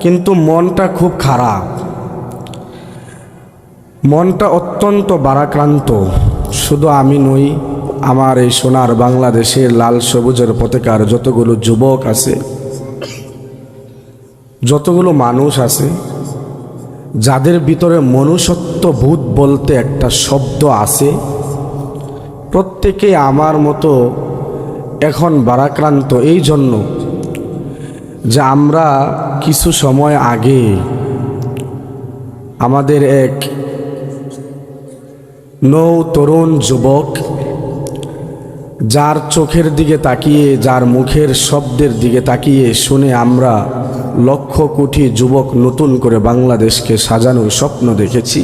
কিন্তু মনটা খুব খারাপ, মনটা অত্যন্ত ভারাক্রান্ত। শুধু আমি নই, আমার এই সোনার বাংলাদেশের লাল সবুজের পতাকার যতগুলো যুবক আছে, যতগুলো মানুষ আছে, যাদের ভিতরে মনুষ্যত্ববোধ বলতে একটা শব্দ আছে, প্রত্যেকে আমার মতো এখন ভারাক্রান্ত। এই জন্য যে আমরা কিছু সময় আগে আমাদের এক তরুণ যুবক, যার চোখের দিকে তাকিয়ে, যার মুখের শব্দের দিকে তাকিয়ে শুনে আমরা লক্ষ কোটি যুবক নতুন করে বাংলাদেশকে সাজানোর স্বপ্ন দেখেছি,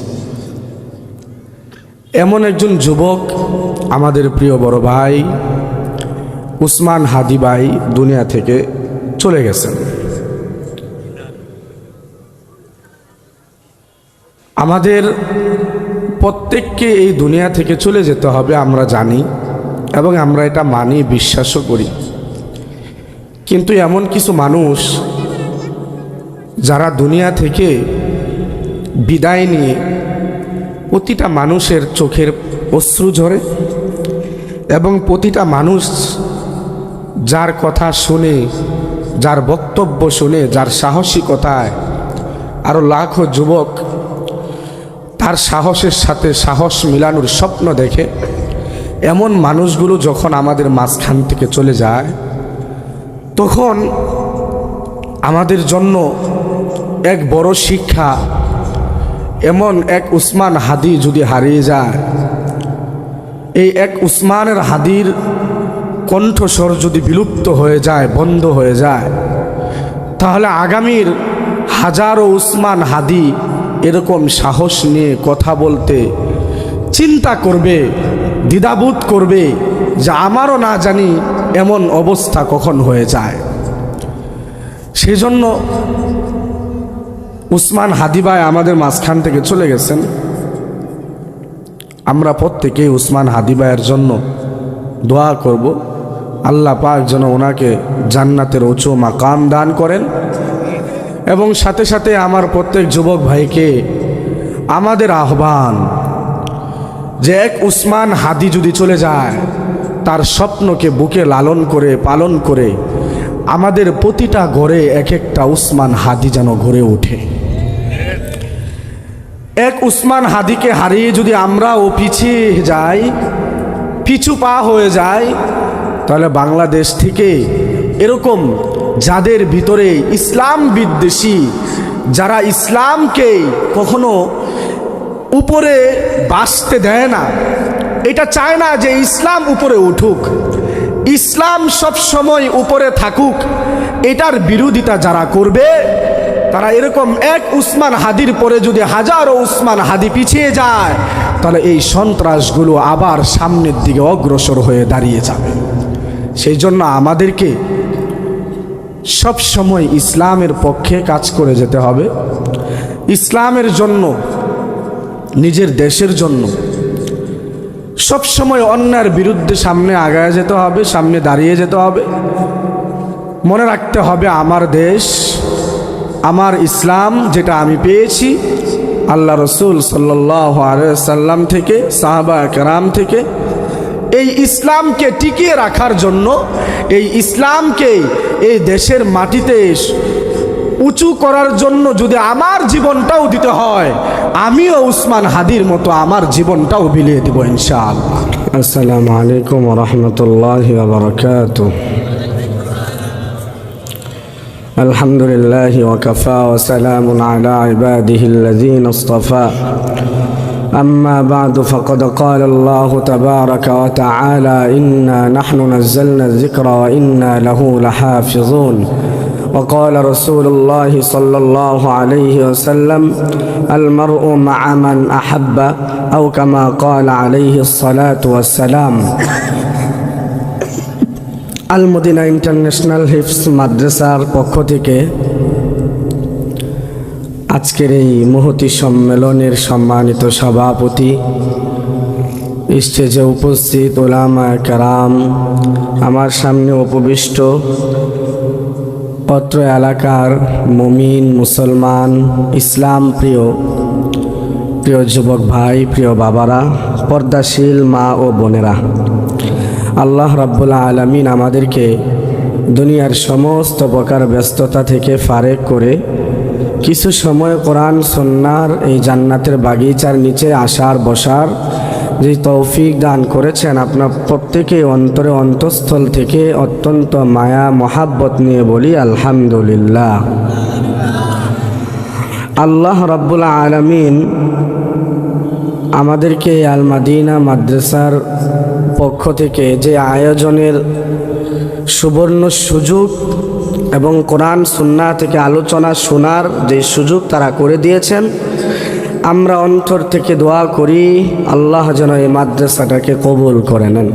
এমন একজন যুবক আমাদের প্রিয় বড় ভাই উসমান হাদি ভাই দুনিয়া থেকে চলে গেছেন। আমাদের প্রত্যেককে এই দুনিয়া থেকে চলে যেতে হবে, আমরা জানি এবং আমরা এটা মানি, বিশ্বাসও করি। কিন্তু এমন কিছু মানুষ যারা দুনিয়া থেকে বিদায় নিয়ে প্রতিটা মানুষের চোখের অশ্রু ঝরে, এবং প্রতিটা মানুষ যার কথা শুনে, যার বক্তব্য শুনে, যার সাহসিকতায় আরও লাখো যুবক তার সাহসের সাথে সাহস মিলানোর স্বপ্ন দেখে, এমন মানুষগুলো যখন আমাদের মাঝখান থেকে চলে যায়, তখন আমাদের জন্য এক বড় শিক্ষা, এমন এক উসমান হাদি যদি হারিয়ে যায়, এই এক উসমানের হাদির কণ্ঠস্বর যদি বিলুপ্ত হয়ে যায়, বন্ধ হয়ে যায়, তাহলে আগামীর হাজারো উসমান হাদি এরকম সাহস নিয়ে কথা বলতে চিন্তা করবে, দ্বিধাবোধ করবে যে আমারও না জানি এমন অবস্থা কখন হয়ে যায়। সেজন্য উসমান হাদি ভাই আমাদের মাঝখান থেকে চলে গেছেন। আমরা প্রত্যেকেই উসমান হাদি ভাইয়ের জন্য দোয়া করব, আল্লাহ পাক যেন ওনাকে জান্নাতের উঁচু মাকাম দান করেন। এবং সাথে সাথে আমার প্রত্যেক যুবক ভাইকে আমাদের আহ্বান যে এক উসমান হাদি যদি চলে যায়, তার স্বপ্নকে বুকে লালন করে পালন করে আমাদের প্রতিটা ঘরে এক একটা উসমান হাদি যেন গড়ে ওঠে। এক উসমান হাদিকে হারিয়ে যদি আমরাও পিছিয়ে যাই, পিছু পা হয়ে যাই, তাহলে বাংলাদেশ থেকে এরকম যাদের ভিতরে ইসলাম বিদ্বেষী, যারা ইসলামকে কখনো উপরে বাসতে দেয় না, এটা চায় না যে ইসলাম উপরে উঠুক, ইসলাম সব সময় উপরে থাকুক, এটার বিরোধিতা যারা করবে, তারা এরকম এক উসমান হাদির পরে যদি হাজারো উসমান হাদি পিছিয়ে যায়, তাহলে এই সন্ত্রাসগুলো আবার সামনের দিকে অগ্রসর হয়ে দাঁড়িয়ে যাবে। সেই জন্য আমাদেরকে সব সময় ইসলামের পক্ষে কাজ করে যেতে হবে, ইসলামের জন্য, নিজের দেশের জন্য সব সময় অন্যায়ের বিরুদ্ধে সামনে আগায় যেতে হবে, সামনে দাঁড়িয়ে যেতে হবে। মনে রাখতে হবে আমার দেশ, আমার ইসলাম যেটা আমি পেয়েছি আল্লাহ রসুল সাল্লাল্লাহু আলাইহি ওয়াসাল্লাম থেকে, সাহাবা কেরাম থেকে, এই ইসলামকে টিকিয়ে রাখার জন্য, এই ইসলামকে এই দেশের মাটিতে উঁচু করার জন্য যদি আমার জীবনটাও দিতে হয়, আমিও উসমান হাদির মতো আমার জীবনটাও বিলিয়ে দেব ইনশাআল্লাহ। আসসালামু আলাইকুম ওয়া রাহমাতুল্লাহি ওয়া বারাকাতুহু। আলহামদুলিল্লাহি ওয়া কাফা ওয়া সালামুন আলা ইবাদিহিল্লাযীনা ইসতাফা। أما بعد فقد قال الله تبارك وتعالى إنا نحن نزلنا الذكر وإنا له لحافظون. وقال رسول الله صلى الله عليه وسلم المرء مع من أحب أو كما قال عليه الصلاة والسلام. আল-মদিনা ইন্টারন্যাশনাল হিফজ মাদ্রাসার পক্ষ থেকে আজকের এই মহতী সম্মেলনের সম্মানিত সভাপতি, স্টেজে উপস্থিত ওলামা কেরাম, আমার সামনে উপবিষ্ট অত্র এলাকার মুমিন মুসলমান ইসলাম প্রিয় যুবক ভাই, প্রিয় বাবারা, পর্দাশীল মা ও বোনেরা, আল্লাহ রাব্বুল আলামিন আমাদেরকে দুনিয়ার সমস্ত প্রকার ব্যস্ততা থেকে ফারেক করে কিছু সময় কোরআন সুন্নাহর এই জান্নাতের বাগিচার নিচে আসার বসার যে তৌফিক দান করেছেন, আপনার প্রত্যেকে অন্তরে অন্তঃস্থল থেকে অত্যন্ত মায়া মহাব্বত নিয়ে বলি আলহামদুলিল্লাহ। আল্লাহ রাব্বুল আলামিন আমাদেরকে আল মাদিনা মাদ্রাসার পক্ষ থেকে যে আয়োজনের সুবর্ণ সুযোগ এবং কোরআন সুন্নাহ থেকে আলোচনা শোনার যে সুযোগ তারা করে দিয়েছেন, আমরা অন্তর থেকে দোয়া করি আল্লাহ যেন এই মাদ্রাসাটাকে কবুল করে নেন।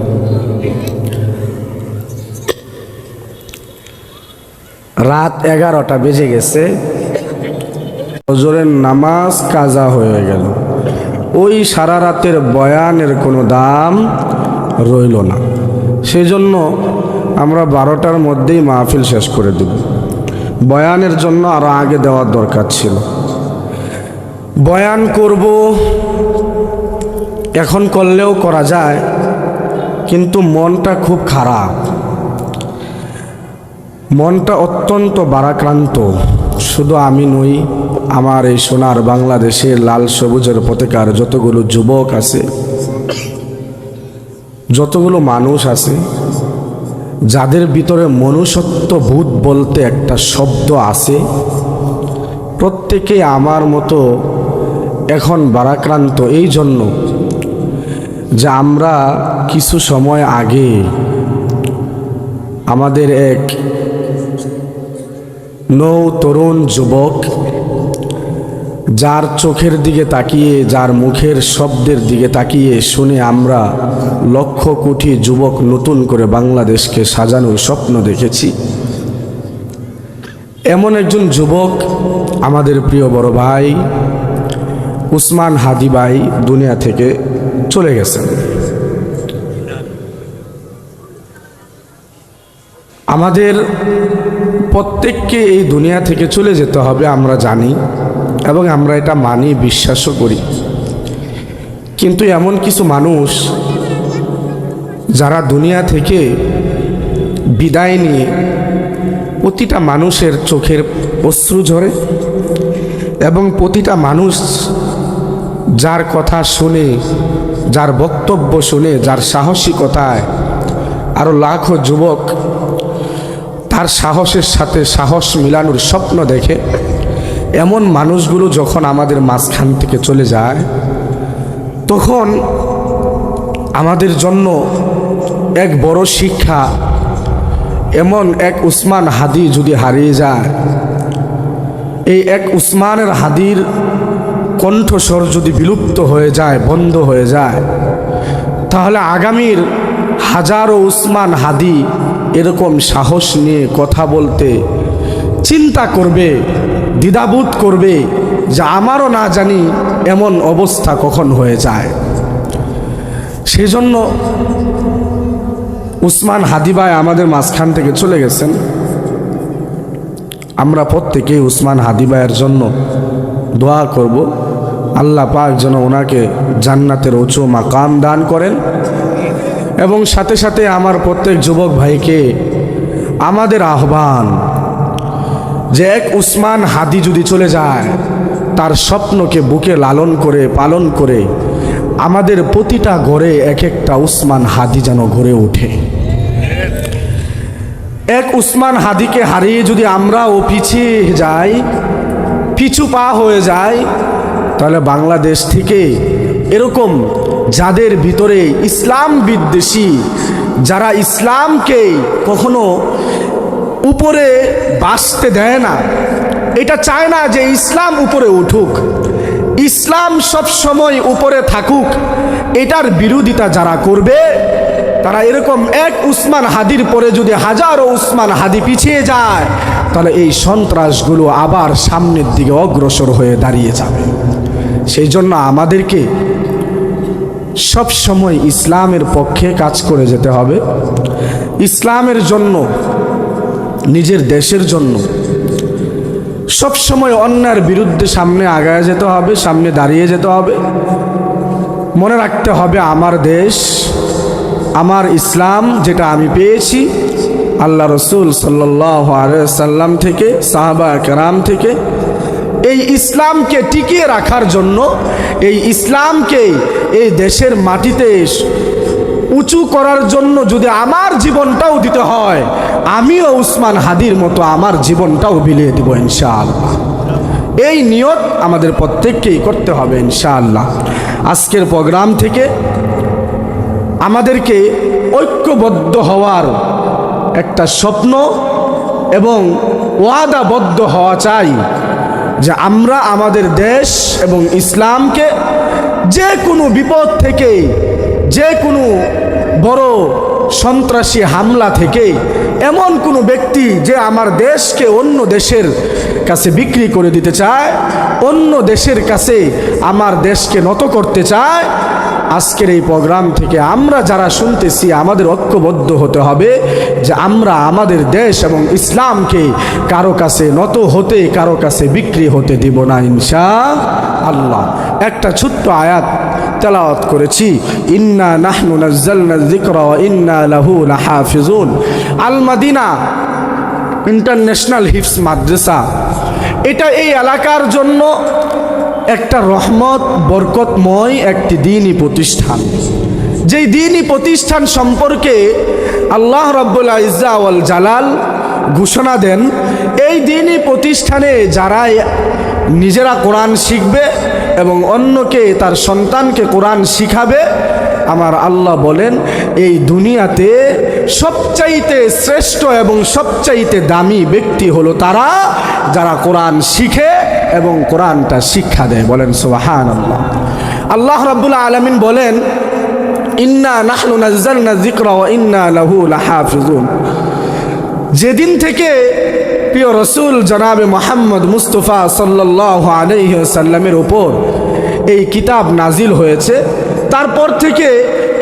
রাত 11টা বেজে গেছে, ফজরের নামাজ কাজা হয়ে গেল। ওই সারা রাতের বয়ানের কোনো দাম রইল না। সেই জন্য আমরা 12টার মধ্যেই মাহফিল শেষ করে দেব। বয়ানের জন্য আরও আগে দেওয়ার দরকার ছিল। বয়ান করব, এখন করলেও করা যায়, কিন্তু মনটা খুব খারাপ, মনটা অত্যন্ত ভারাক্রান্ত। শুধু আমি নই, আমার এই সোনার বাংলাদেশের লাল সবুজের পতাকার যতগুলো যুবক আছে, যতগুলো মানুষ আছে, যাদের ভিতরে মনুষ্যত্ববোধ বলতে একটা শব্দ আছে, প্রত্যেকে আমার মতো এখন ভারাক্রান্ত। এই জন্য যে আমরা কিছু সময় আগে আমাদের এক নৌ তরুণ যুবক, যার চোখের দিকে তাকিয়ে, যার মুখের শব্দের দিকে তাকিয়ে শুনে আমরা লক্ষ কোটি যুবক নতুন করে বাংলাদেশকে সাজানোর স্বপ্ন দেখেছি, এমন একজন যুবক আমাদের প্রিয় বড় ভাই উসমান হাদি ভাই দুনিয়া থেকে চলে গেছেন। আমাদের প্রত্যেককে এই দুনিয়া থেকে চলে যেতে হবে, আমরা জানি এবং আমরা এটা মানি, বিশ্বাসও করি। কিন্তু এমন কিছু মানুষ যারা দুনিয়া থেকে বিদায় নিয়ে প্রতিটা মানুষের চোখের অশ্রু ঝরে, এবং প্রতিটা মানুষ যার কথা শুনে, যার বক্তব্য শুনে, যার সাহসিকতায় আরও লাখো যুবক তার সাহসের সাথে সাহস মিলানোর স্বপ্ন দেখে, এমন মানুষগুলো যখন আমাদের মাঝখান থেকে চলে যায়, তখন আমাদের জন্য এক বড় শিক্ষা, এমন এক উসমান হাদি যদি হারিয়ে যায়, এই এক উসমানের হাদির কণ্ঠস্বর যদি বিলুপ্ত হয়ে যায়, বন্ধ হয়ে যায়, তাহলে আগামীর হাজারো উসমান হাদি এরকম সাহস নিয়ে কথা বলতে চিন্তা করবে, দ্বিধাবোধ করবে যে আমারও না জানি এমন অবস্থা কখন হয়ে যায়। সেই জন্য উসমান হাদি ভাই আমাদের মাঝখান থেকে চলে গেছেন। আমরা প্রত্যেকেই উসমান হাদি ভাইয়ের জন্য দোয়া করব, আল্লাহ পাক যেন ওনাকে জান্নাতের উঁচু মাকাম দান করেন। এবং সাথে সাথে আমার প্রত্যেক যুবক ভাইকে আমাদের আহ্বান যে এক উসমান হাদি যদি চলে যায়, তার স্বপ্নকে বুকে লালন করে পালন করে আমাদের প্রতিটা ঘরে এক একটা উসমান হাদি যেন গড়ে ওঠে। এক উসমান হাদিকে হারিয়ে যদি আমরাও পিছিয়ে যাই, পিছু পা হয়ে যাই, তাহলে বাংলাদেশ থেকে এরকম যাদের ভিতরে ইসলাম বিদ্বেষী, যারা ইসলামকে কখনো উপরে বাসতে দেয় না, এটা চায় না যে ইসলাম উপরে উঠুক, ইসলাম সব সময় উপরে থাকুক, এটার বিরোধিতা যারা করবে, তারা এরকম এক উসমান হাদির পরে যদি হাজারো উসমান হাদি পিছিয়ে যায়, তাহলে এই সন্ত্রাসগুলো আবার সামনের দিকে অগ্রসর হয়ে দাঁড়িয়ে যাবে। সেই জন্য আমাদেরকে সব সময় ইসলামের পক্ষে কাজ করে যেতে হবে, ইসলামের জন্য নিজের দেশের জন্য সব সময় অন্যায়ের বিরুদ্ধে সামনে আগায় যেতে হবে, সামনে দাঁড়িয়ে যেতে হবে। মনে রাখতে হবে আমার দেশ, আমার ইসলাম যেটা আমি পেয়েছি আল্লাহ রসুল সাল্লাল্লাহু আলাইহি সাল্লাম থেকে, সাহাবা কেরাম থেকে, এই ইসলামকে টিকিয়ে রাখার জন্য, এই ইসলামকে এই দেশের মাটিতে উঁচু করার জন্য যদি আমার জীবনটাও দিতে হয়, আমিও উসমান হাদির মতো আমার জীবনটাও বিলিয়ে দিব ইনশাআল্লাহ। এই নিয়ত আমাদের প্রত্যেককেই করতে হবে ইনশাআল্লাহ। আজকের প্রোগ্রাম থেকে আমাদেরকে ঐক্যবদ্ধ হওয়ার একটা স্বপ্ন এবং ওয়াদাবদ্ধ হওয়া চাই যে আমরা আমাদের দেশ এবং ইসলামকে যে কোনো বিপদ থেকে, যে কোনো বড় সন্ত্রাসী হামলা থেকে, এমন কোনো ব্যক্তি যে আমার দেশকে অন্য দেশের কাছে বিক্রি করে দিতে চায়, অন্য দেশের কাছে আমার দেশকে নত করতে চায়, আজকের এই প্রোগ্রাম থেকে আমরা যারা শুনতেছি আমাদের ঐক্যবদ্ধ হতে হবে যে আমরা আমাদের দেশ এবং ইসলামকে কারো কাছে নত হতে, কারো কাছে বিক্রি হতে দিব না ইনশাআল্লাহ। একটা ছোট্ট আয়াত তেলাওয়াত করেছি, ইন্না নাহনু নাজ্জালনা যিকরা ওয়া ইন্না লাহু লাহাফিজুন। আল মাদিনা ইন্টারন্যাশনাল হিফজ মাদ্রাসা, এটা এই এলাকার জন্য একটা রহমত বরকতময় একটি দ্বীনি প্রতিষ্ঠান। যেই দ্বীনি প্রতিষ্ঠান সম্পর্কে আল্লাহ রাব্বুল ইজ্জা ওয়াল জালাল ঘোষণা দেন, এই দ্বীনি প্রতিষ্ঠানে যারা নিজেরা কোরআন শিখবে এবং অন্যকে, তার সন্তানকে কোরআন শিখাবে, আমার আল্লাহ বলেন এই দুনিয়াতে সবচাইতে শ্রেষ্ঠ এবং সবচাইতে দামি ব্যক্তি হলো তারা যারা কোরআন শিখে এবং কোরআনটা শিক্ষা দেয়। বলেন সুবহানাল্লাহ। আল্লাহ রাব্বুল আলামিন বলেন ইন্না নাহনু নাজ্জালনা যিকরা ওয়া ইন্না লাহু লাহাফিজুন। যেদিন থেকে প্রিয় রসুল জনাবে মুহাম্মদ মুস্তাফা সাল্লাল্লাহু আলাইহি ওয়াসাল্লামের উপর এই কিতাব নাজিল হয়েছে, তারপর থেকে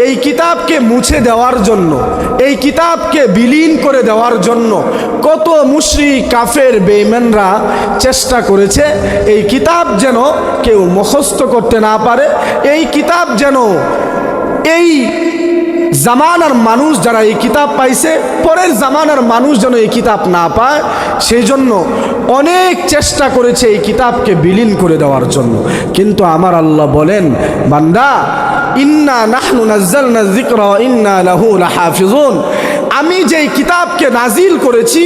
এই কিতাবকে মুছে দেওয়ার জন্য, এই কিতাবকে বিলীন করে দেওয়ার জন্য কত মুশরিক কাফের বেঈমানরা চেষ্টা করেছে এই কিতাব যেন কেউ মুখস্থ করতে না পারে, এই কিতাব যেন এই জামানার মানুষ যারা এই কিতাব পাইছে পরের জামানার মানুষ যেন এই কিতাব না পায়, সেই জন্য অনেক চেষ্টা করেছে এই কিতাবকে বিলীন করে দেওয়ার জন্য। কিন্তু আমার আল্লাহ বলেন, বান্দা ইন্না নাহনু নাজ্জালনা যিকরা ওয়া ইন্না লাহু লাহাফিজুন, আমি যেই কিতাবকে নাজিল করেছি,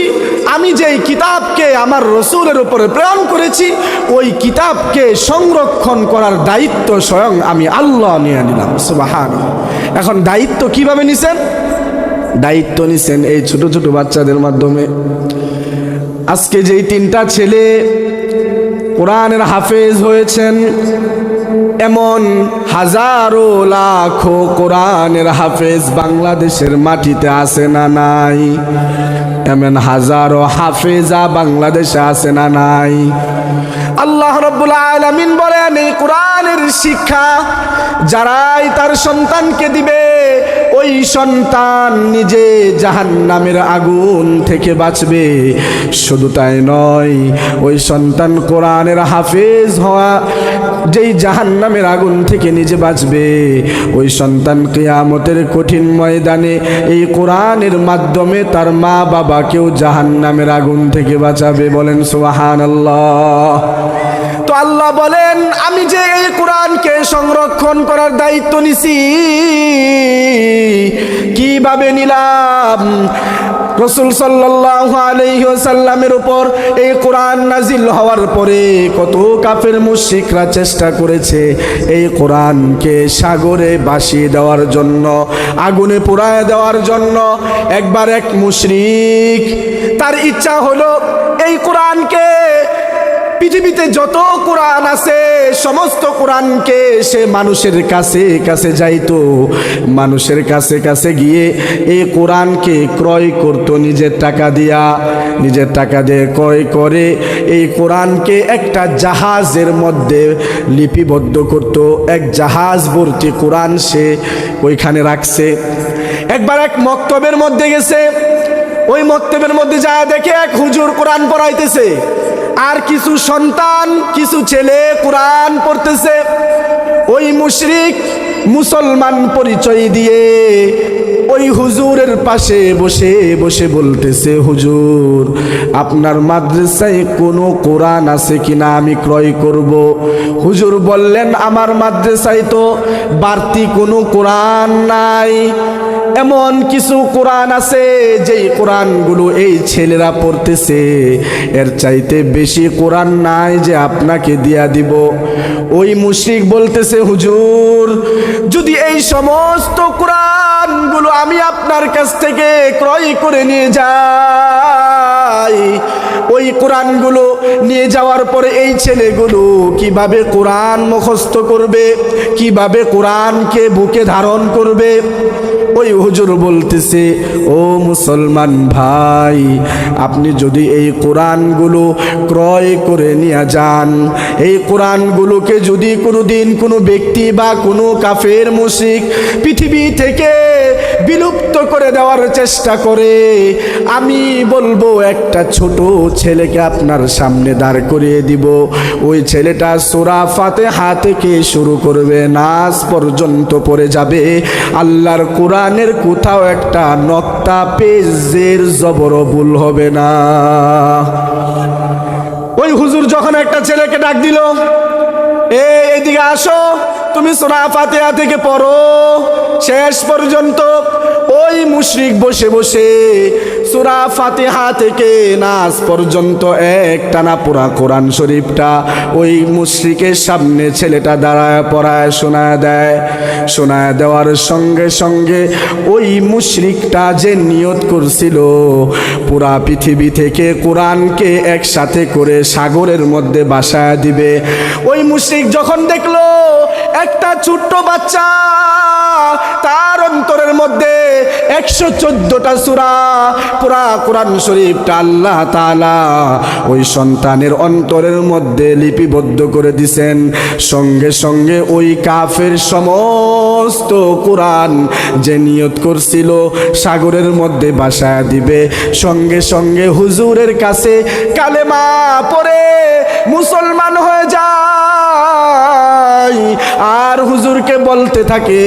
আমি যেই কিতাবকে আমার রসুলের উপরে প্রেরণ করেছি, ওই কিতাবকে সংরক্ষণ করার দায়িত্ব স্বয়ং আমি আল্লাহ নিয়ে নিলাম। সুবহানাল্লাহ। এখন দায়িত্ব কিভাবে নিছেন? দায়িত্ব নিছেন এই ছোট ছোট বাচ্চাদের মাধ্যমে। আজকে যেই তিনটা ছেলে কোরআনের হাফেজ হয়েছেন, এমন হাজারো লাখো কোরআনের হাফেজ বাংলাদেশের মাটিতে আছে না নাই? এমন হাজারো হাফেজা বাংলাদেশে আছে না নাই? আল্লাহ রাব্বুল আলামিন বলেন এই কোরআনের শিক্ষা যারাই তার সন্তানকে দিবে, ওই সন্তান নিজে জাহান্নামের আগুন থেকে বাঁচবে। শুধু তাই নয়, ওই সন্তান কোরআনের হাফেজ হওয়া যেই জাহান্নামের আগুন থেকে নিজে বাঁচবে, ওই সন্তান কিয়ামতের কঠিন ময়দানে এই কোরআনের মাধ্যমে তার মা বাবাকেও জাহান্নামের আগুন থেকে বাঁচাবে। বলেন সুবহানাল্লাহ। তো আল্লাহ বলেন আমি যে এই কোরআনকে সংরক্ষণ করার দায়িত্ব নিছি, কিভাবে নিলাম? রাসূল সাল্লাল্লাহু আলাইহি ওয়াসাল্লামের উপর এই কোরআন নাজিল হওয়ার পরে কত কাফের মুশরিকরা চেষ্টা করেছে এই কোরআনকে সাগরে ভাসিয়ে দেওয়ার জন্য, আগুনে পোড়ায় দেওয়ার জন্য। একবার এক মুশরিক তার ইচ্ছা হলো এই কোরআনকে, পৃথিবীতে যত কোরআন আছে সমস্ত কোরআনকে সে মানুষের কাছে কাছে যাইতো, মানুষের কাছে কাছে গিয়ে এই কোরআনকে ক্রয় করতো নিজের টাকা দিয়া, নিজের টাকা দিয়ে ক্রয় করে এই কোরআনকে একটা জাহাজের মধ্যে লিপিবদ্ধ করতো। এক জাহাজ ভর্তি কোরআন সে ওইখানে রাখছে। একবার এক মক্তবের মধ্যে গেছে, ওই মক্তবের মধ্যে যায় দেখে এক হুজুর কোরআন পড়াইতেছে, আর কিছু সন্তান কিছু ছেলে কোরআন পড়তেছে। ওই মুশরিক মুসলমান পরিচয় দিয়ে ওই হুজুরের পাশে বসে বসে বলতেছে, হুজুর আপনার মাদ্রাসায় কোনো কোরআন আছে কিনা, আমি ক্রয় করব। হুজুর বললেন, আমার মাদ্রাসায় তো বাড়তি কোনো কোরআন নাই, এমন কিছু কোরআন আছে যেই কোরআনগুলো এই ছেলেরা পড়তেছে, এর চাইতে বেশি কোরআন নাই যে আপনাকে দিয়া দিব। ওই মুশরিক বলতেছে, হুজুর যদি এই সমস্ত কোরআনগুলো আমি আপনার কাছ থেকে ক্রয় করে নিয়ে যাই, ওই কোরআনগুলো নিয়ে যাওয়ার পরে এই ছেলেগুলো কিভাবে কোরআন মুখস্থ করবে, কিভাবে কোরআনকে বুকে ধারণ করবে? ওই হুজুর বলতেছে, ও মুসলমান ভাই, আপনি যদি এই কোরআনগুলো ক্রয় করে নিয়ে যান, এই কোরআনগুলোকে যদি কোনোদিন কোনো ব্যক্তি বা কোনো কাফের মুশরিক পৃথিবী থেকে বিলুপ্ত করে দেওয়ার চেষ্টা করে, আমি বলবো একটা ছোট ছেলেকে আপনার সামনে দাঁড় করিয়ে দিব। ওই ছেলেটা সূরা ফাতিহা থেকে শুরু করবে, নাস পর্যন্ত পড়ে যাবে, আল্লাহর কোরআনের কোথাও একটা নক্তা পেজের জবর ভুল হবে না। ওই হুজুর যখন একটা ছেলেকে ডাক দিল, এদিকে আসো, তুমি সূরা ফাতিহা থেকে পড়ো শেষ পর্যন্ত। ওই মুশরিক বসে বসে সূরা ফাতিহা থেকে নাস পর্যন্ত একটানা পুরা কোরআন শরীফটা ওই মুশরিকের সামনে ছেলেটা দাঁড়ায় পড়ায় শোনায় দেয়। শোনায় দেওয়ার সঙ্গে সঙ্গে ওই মুশরিকটা যে নিয়ত করছিল পুরা পৃথিবী থেকে কোরআনকে একসাথে করে সাগরের মধ্যে ভাসায় দিবে, ওই মুশরিক যখন দেখলো একটা ছোট্ট বাচ্চা, তার অন্তরের মধ্যে 114টা সূরা পুরা কোরআন শরীফটা আল্লাহ তাআলা ওই সন্তানের অন্তরের মধ্যে লিপিবদ্ধ করে দিছেন, সঙ্গে সঙ্গে ওই কাফের সমস্ত কোরআন যে নিয়ত করছিল সাগরের মধ্যে ভাসায় দিবে, সঙ্গে সঙ্গে হুজুরের কাছে কালেমা পড়ে মুসলমান হয়ে যায়। আর হুজুরকে বলতে থাকে,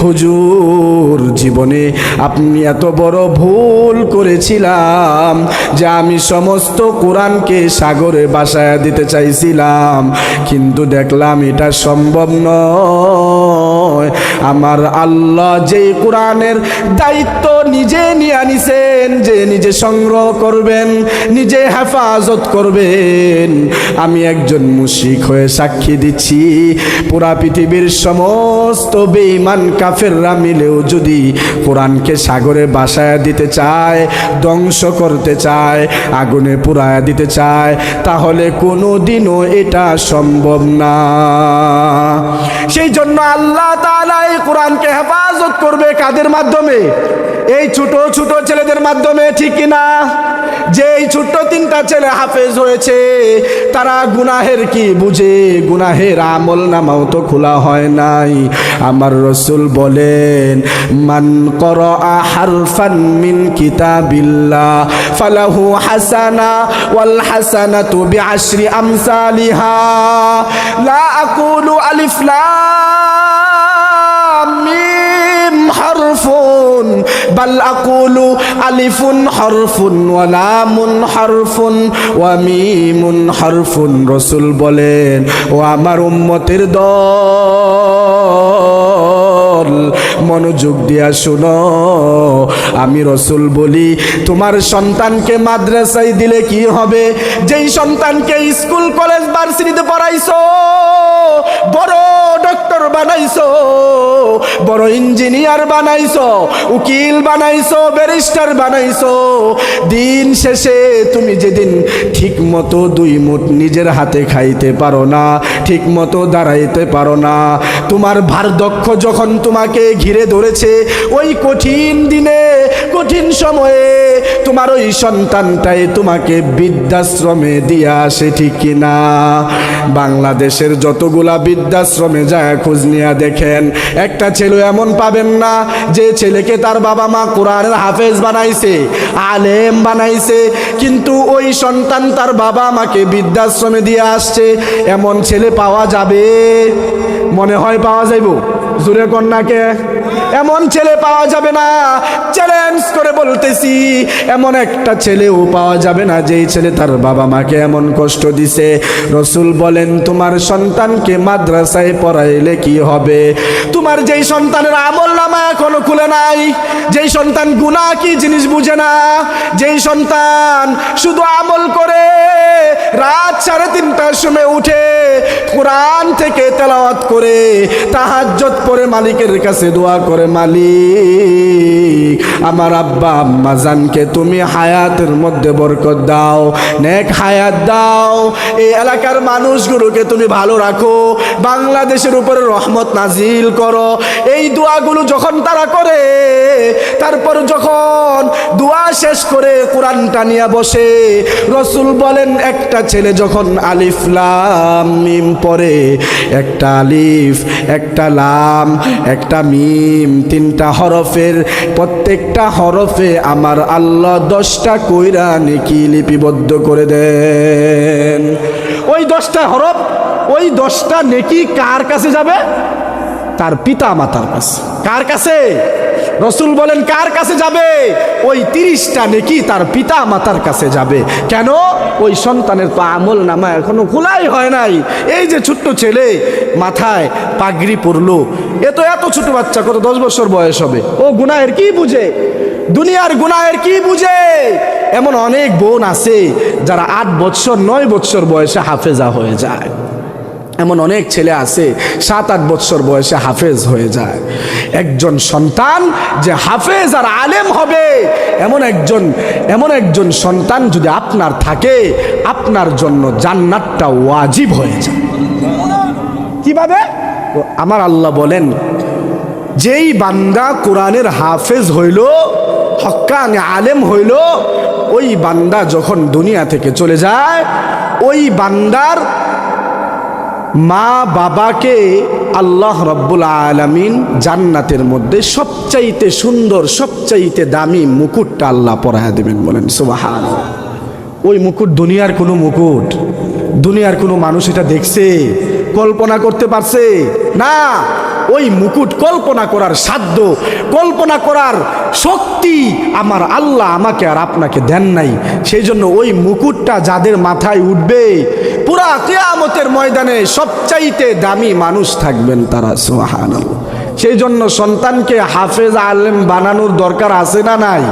হুজুর জীবনে আপনি এত বড় ভুল করেছিলাম যে আমি সমস্ত কোরআনকে সাগরে ভাসায় দিতে চাইছিলাম, কিন্তু দেখলাম এটা সম্ভব নয়। আমার আল্লাহ যে কোরআনের দায়িত্ব নিজে নিয়ে নিছেন, যে নিজে সংগ্রহ করবেন, নিজে হেফাজত করবেন, আমি একজন মুশরিক হয়ে সাক্ষী দিচ্ছি, পুরা পৃথিবীর সমস্ত বেঈমান কাফেররা মিলেও যদি কোরআনকে সাগরে ভাসায় দিতে চায়, ধ্বংস করতে চায়, আগুনে পুড়ায় দিতে চায়, তাহলে কোনোদিনও এটা সম্ভব না। সেই জন্য আল্লাহ তাআলা এই কোরআনকে হেফাজত করবে কাদের মাধ্যমে? এই ছোট ছোট ছেলেদের মাধ্যমে, ঠিক কিনা? যে এই ছোট্ট 3টা ছেলে হাফেজ হয়েছে, তারা গুনাহের কি বুঝে? গুনাহের আমল নামাও তো খোলা হয় নাই। আমার রাসূল বলেন, মান ক্বারা হারফান মিন কিতাবিল্লাহ ফালাহু হাসানা ওয়াল হাসানাতু বিআশরি আমসালিহা, লা আকুলু আলিফ লাম মিম হারফুন বাল আকুলু আলিফুন হরফুন ওয়া লামুন হরফুন ওয়া মিমুন হরফুন। রাসূল বলেন, ও আমার উম্মতের দল, মনোযোগ দিয়া শুনো, আমি রাসূল বলি, তোমার সন্তানকে মাদ্রাসায় দিলে কি হবে? যেই সন্তানকে স্কুল কলেজ ভার্সিটিতে পড়াইছো, বড় ডক্টর বানাইছো, বড় ইঞ্জিনিয়ার বানাইছো, উকিল বানাইছো, ব্যারিস্টার বানাইছো, দিন শেষে তুমি যেদিন ঠিক মতো 2 মুঠ নিজের হাতে খাইতে পারো না, ঠিক মতো দাঁড়াইতে পারো না, তোমার বার্ধক্য যখন তোমাকে ঘিরে ঘিরে ধরেছে, ওই কঠিন দিনে কঠিন সময়ে তোমার ওই সন্তানটাই তোমাকে বৃদ্ধাশ্রমে দিয়ে আসে, ঠিক কিনা? বাংলাদেশের যতগুলা বৃদ্ধাশ্রমে যায় খোঁজ নিয়ে দেখেন, একটা ছেলে এমন পাবেন না যে ছেলেকে তার বাবা মা কোরআনের হাফেজ বানাইছে, আলেম বানাইছে, কিন্তু ওই সন্তান তার বাবা মাকে বৃদ্ধাশ্রমে দিয়ে আসছে। এমন ছেলে পাওয়া যাবে? মনে হয় পাওয়া যাইব? জোরে কন্যাকে এমন ছেলে পাওয়া যাবে না। চ্যালেঞ্জ করে বলতেছি, এমন একটা ছেলেও পাওয়া যাবে না যেই ছেলে তার বাবা মাকে এমন কষ্ট দিছে। রসুল বলেন, তোমার সন্তানকে মাদ্রাসায় পড়াইলে কি হবে? তোমার যেই সন্তানের আমল নামা এখনো খুলে নাই, যেই সন্তান গুনাহ কি জিনিস বুঝে না, যেই সন্তান শুধু আমল করে রাত 3:30টার সময় উঠে কোরআন থেকে তেলাওয়াত করে তাহাজ্জুদ পড়ে মালিকের কাছে দোয়া করে, মালিক আমার আব্বা আম্মা জানকে তুমি হায়াতের মধ্যে বরকত দাও, নেক হায়াত দাও, এই এলাকার মানুষগুলোকে তুমি ভালো রাখো, বাংলাদেশের উপরে রহমত নাজিল করো। এই দোয়াগুলো যখন তারা করে, তারপর যখন দোয়া শেষ করে কোরআনটা নিয়ে বসে, রসুল বলেন একটা ছেলে যখন আলিফ লাম মিম পড়ে, একটা আলিফ একটা লাম একটা মিম, 3টা হরফের প্রত্যেকটা হরফে আমার আল্লাহ 10টা কইরা নেকি লিপিবদ্ধ করে দেন। ওই 10টা হরফ, ওই 10টা নেকি কার কাছে যাবে? তার পিতা মাতার কাছে। কার কাছে? রসুল বলেন কার কাছে যাবে? ওই 30টা নেকি তার পিতা মাতার কাছে যাবে। কেন? ওই সন্তানের তো আমল নামা এখনো খোলাই হয় নাই। এই যে ছোট্ট ছেলে মাথায় পাগড়ি পরলো, এত ছোট বাচ্চা, কত 10 বছর বয়স হবে, ও গুনাহের কি বুঝে? দুনিয়ার গুনাহের কি বুঝে? এমন অনেক বোন আছে যারা 8 বছর 9 বছর বয়সে হাফেজা হয়ে যায়। এমন অনেক ছেলে আছে 7-8 বছর বয়সে হাফেজ হয়ে যায়। একজন সন্তান যে হাফেজ আর আলেম হবে, এমন একজন সন্তান যদি আপনার থাকে, আপনার জন্য জান্নাতটা ওয়াজিব হয়ে যায়। কিভাবে? আমার আল্লাহ বলেন, যেই বান্দা কোরআনের হাফেজ হইল, হক্কানি আলেম হইল, ওই বান্দা যখন দুনিয়া থেকে চলে যায়, ওই বান্দার মা বাবাকে আল্লাহ রব্বুল আলামিন জান্নাতের মধ্যে সবচাইতে সুন্দর সবচাইতে দামি মুকুটটা আল্লাহ পরায়া দেবেন। বলেন সুবহানাল্লাহ। ওই মুকুট দুনিয়ার কোনো মুকুট, দুনিয়ার কোনো মানুষ এটা দেখছে, কল্পনা করতে পারছে না। ওই মুকুট কল্পনা করার সাধ্য, কল্পনা করার শক্তি আমার আল্লাহ আমাকে আর আপনাকে দেন নাই। সেই জন্য ওই মুকুটটা যাদের মাথায় উঠবে, পুরা কিয়ামতের ময়দানে সবচাইতে দামি মানুষ থাকবেন তারা। সুবহানাল্লাহ। সেই জন্য সন্তানকে হাফেজ আলেম বানানোর দরকার আছে না নাই?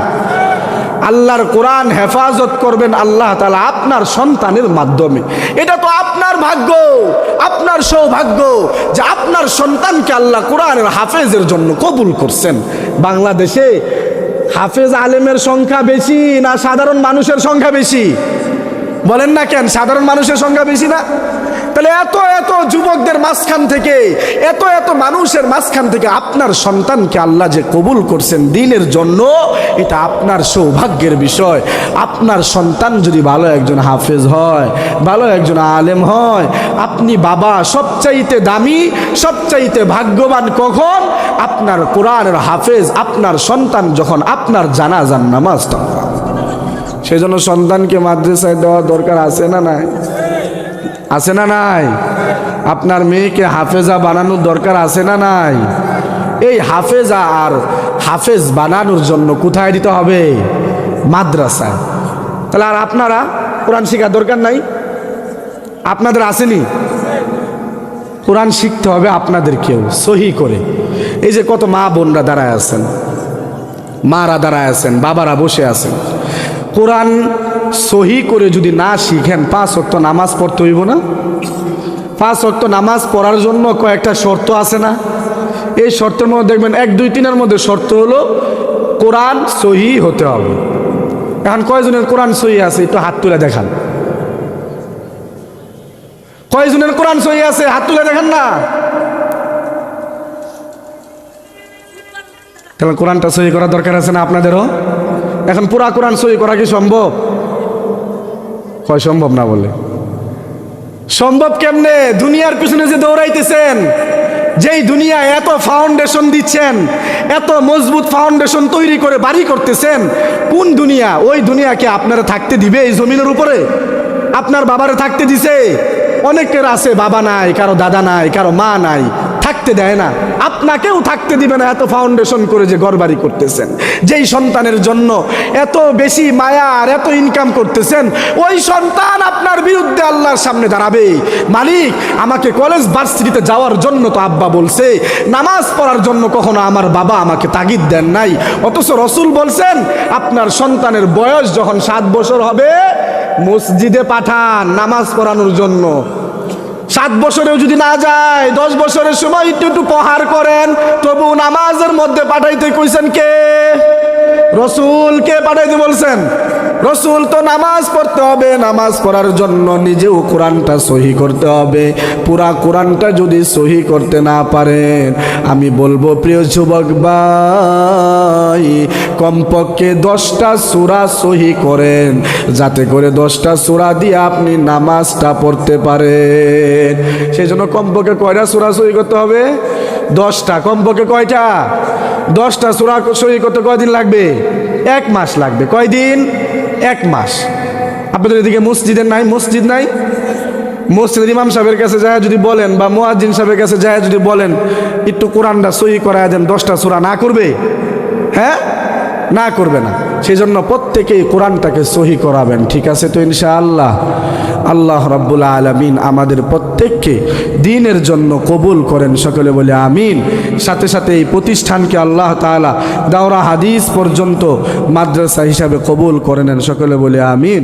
আল্লাহর কোরআন হেফাজত করবেন আল্লাহ তাআলা আপনার সন্তানের মাধ্যমে। এটা তো আপনার ভাগ্য, আপনার সৌভাগ্য যে আপনার সন্তানকে আল্লাহ কোরআনের হাফেজের জন্য কবুল করছেন। বাংলাদেশে হাফেজ আলেমের সংখ্যা বেশি না সাধারণ মানুষের সংখ্যা বেশি? বলেন না কেন? সাধারণ মানুষের সংখ্যা বেশি না? তাহলে এত যুবকদের মাঝখান থেকে, এত মানুষের মাঝখান থেকে আপনার সন্তানকে আল্লাহ যে কবুল করছেন দ্বীনের জন্য, এটা আপনার সৌভাগ্যের বিষয়। আপনার সন্তান যদি ভালো একজন হাফেজ হয়, ভালো একজন আলেম হয়, আপনি বাবা সবচাইতে দামি, সবচাইতে ভাগ্যবান কখন? আপনার কোরআনের হাফেজ আপনার সন্তান যখন আপনার জানাজার নামাজ পড়ে। সেই জন্য সন্তানকে মাদ্রাসায় দেওয়া দরকার আছে না নাই? আছে না নাই? আপনার মেয়েকে হাফেজা বানানোর দরকার আছে না নাই? এই হাফেজা আর হাফেজ বানানোর জন্য কোথায় দিতে হবে? মাদ্রাসায়। তাহলে আর আপনারা কোরআন শেখার দরকার নাই? আপনাদের আসেনি? কোরআন শিখতে হবে আপনাদেরকেও সহি করে। এই যে কত মা বোনরা দাঁড়ায় আছেন, মারা দাঁড়ায় আছেন, বাবারা বসে আছেন, কোরআন সহি করে যদি না শিখেন 5 ওয়াক্ত নামাজ পড়তে হইব না? 5 ওয়াক্ত নামাজ পড়ার জন্য কয়েকটা শর্ত আছে না? এই শর্তের মধ্যে দেখবেন 1, 2, 3-এর মধ্যে শর্ত হলো কোরআন সহি হতে হবে। এখন কয়জনের কোরআন সহি আছে একটু হাত তুলে দেখান। কয়জনের কোরআন সহি আছে হাত তুলে দেখান না? তাহলে কোরআনটা সহি করার দরকার আছে না আপনাদেরও? এখন পুরা কোরআন সহি করা কি সম্ভব? কয় সম্ভব না বলে? সম্ভব কেমনে? দুনিয়ার পিছনে যে দৌড়াইতেছেন, যেই দুনিয়া এত ফাউন্ডেশন দিচ্ছেন, এত মজবুত ফাউন্ডেশন তৈরি করে বাড়ি করতেছেন, কোন দুনিয়া? ওই দুনিয়াকে আপনারা থাকতে দিবে এই জমিনের উপরে? আপনার বাবারে থাকতে দিছে? অনেকের আছে বাবা নাই, কারো দাদা নাই, কারো মা নাই, থাকতে দেয় না। আপনাকেও থাকতে দিবে না, এত ফাউন্ডেশন করে যে ঘরবাড়ি করতেছেন। যেই সন্তানের জন্য এত বেশি মায়া আর এত ইনকাম করতেছেন, ওই সন্তান আপনার বিরুদ্ধে আল্লাহর সামনে দাঁড়াবে। মালিক, আমাকে কলেজ ভার্সিটিতে যাওয়ার জন্য তো আব্বা বলছে, নামাজ পড়ার জন্য কখনো আমার বাবা আমাকে তাগিদ দেন নাই। অথচ রসুল বলছেন, আপনার সন্তানের বয়স যখন 7 বছর হবে মসজিদে পাঠান নামাজ পড়ানোর জন্য। 7 বছরেও যদি না যায়, 10 বছরের সময় একটু একটু প্রহার করেন, তবু নামাজের মধ্যে পাঠাইতে কইছেন কে? রসুল। কে পাঠাইতে বলছেন? রসুল। তো নামাজ পড়তে হবে, নামাজ পড়ার জন্য নিজেও কোরআনটা সহি করতে হবে। পুরা কোরআনটা যদি সহি করতে না পারেন, আমি বলবো প্রিয় যুবক ভাই, কমপক্ষে 10টা সূরা সহি করেন, যাতে করে 10টা সূরা দিয়ে আপনি নামাজটা পড়তে পারেন। সেই জন্য কমপক্ষে কয়টা সূরা সহি করতে হবে? 10টা। কমপক্ষে কয়টা? 10টা সূরা সহি করতে কয়দিন লাগবে? 1 মাস লাগবে। কয়দিন? 1 মাস। আপনাদের এদিকে মসজিদের নাই? মসজিদ নাই? মসজিদের ইমাম সাহেবের কাছে যায় যদি বলেন, বা মুয়াজ্জিন সাহেবের কাছে যায় যদি বলেন, একটু কোরআনটা সহি করায় দেন, 10টা সূরা, না করবে? হ্যাঁ, না করবে না। সেই জন্য প্রত্যেকেই কোরআনটাকে সহি করাবেন। ঠিক আছে তো ইনশাআল্লাহ? আল্লাহ রাব্বুল আলামিন আমাদের প্রত্যেককে দ্বীনের জন্য কবুল করেন, সকলে বলে আমিন। সাথে সাথে এই প্রতিষ্ঠানকে আল্লাহ তাআলা দাওরা হাদিস পর্যন্ত মাদ্রাসা হিসাবে কবুল করে নেন, সকলে বলে আমিন।